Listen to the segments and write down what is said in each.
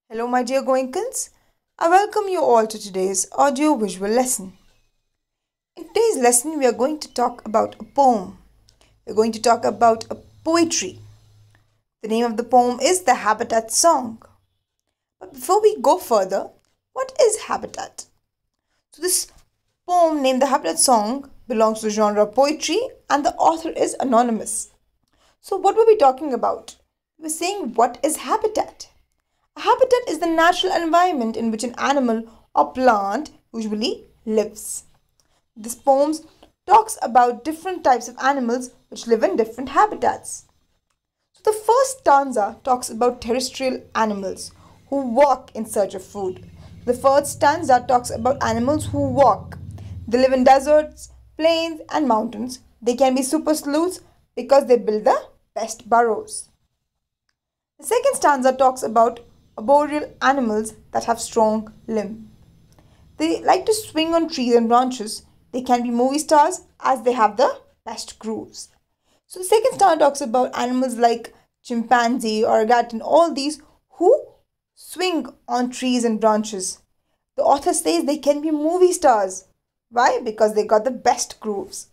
Hello, my dear Goenkans. I welcome you all to today's audio-visual lesson. In today's lesson, we are going to talk about a poem. We're going to talk about a poetry. The name of the poem is The Habitat Song. But before we go further, what is habitat? So this poem named The Habitat Song belongs to the genre of poetry and the author is anonymous. So what were we talking about? We were saying what is habitat? A habitat is the natural environment in which an animal or plant usually lives. This poem talks about different types of animals which live in different habitats. So the first stanza talks about terrestrial animals who walk in search of food. The first stanza talks about animals who walk. They live in deserts, plains and mountains. They can be super sleuths because they build the best burrows. The second stanza talks about arboreal animals that have strong limb. They like to swing on trees and branches. They can be movie stars as they have the best grooves. So the second stanza talks about animals like chimpanzee, orangutan, all these who swing on trees and branches. The author says they can be movie stars. Why? Because they got the best grooves.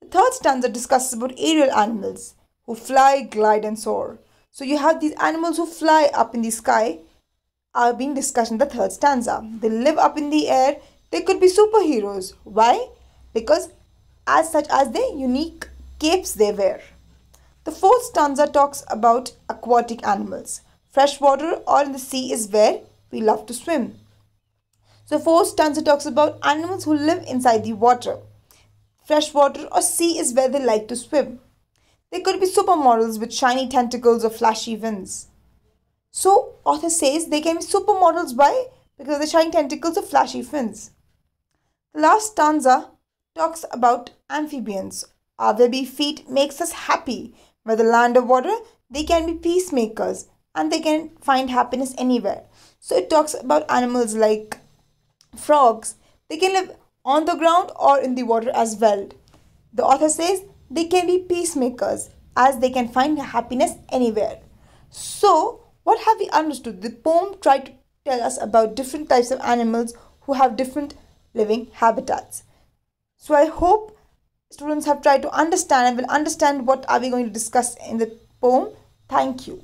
The third stanza discusses about aerial animals who fly, glide and soar. So you have these animals who fly up in the sky are being discussed in the third stanza. They live up in the air. They could be superheroes. Why? Because as such as the unique capes they wear. The fourth stanza talks about aquatic animals. Freshwater or in the sea is where we love to swim. So fourth stanza talks about animals who live inside the water. Freshwater or sea is where they like to swim. They could be supermodels with shiny tentacles or flashy wings. So, author says they can be supermodels. Why? Because of the shiny tentacles or flashy fins. The last stanza talks about amphibians. Our webby feet makes us happy. Whether land or water, they can be peacemakers and they can find happiness anywhere. So, it talks about animals like frogs. They can live on the ground or in the water as well. The author says they can be peacemakers as they can find happiness anywhere. So, what have we understood? The poem tried to tell us about different types of animals who have different living habitats. So, I hope students have tried to understand and will understand what are we going to discuss in the poem. Thank you.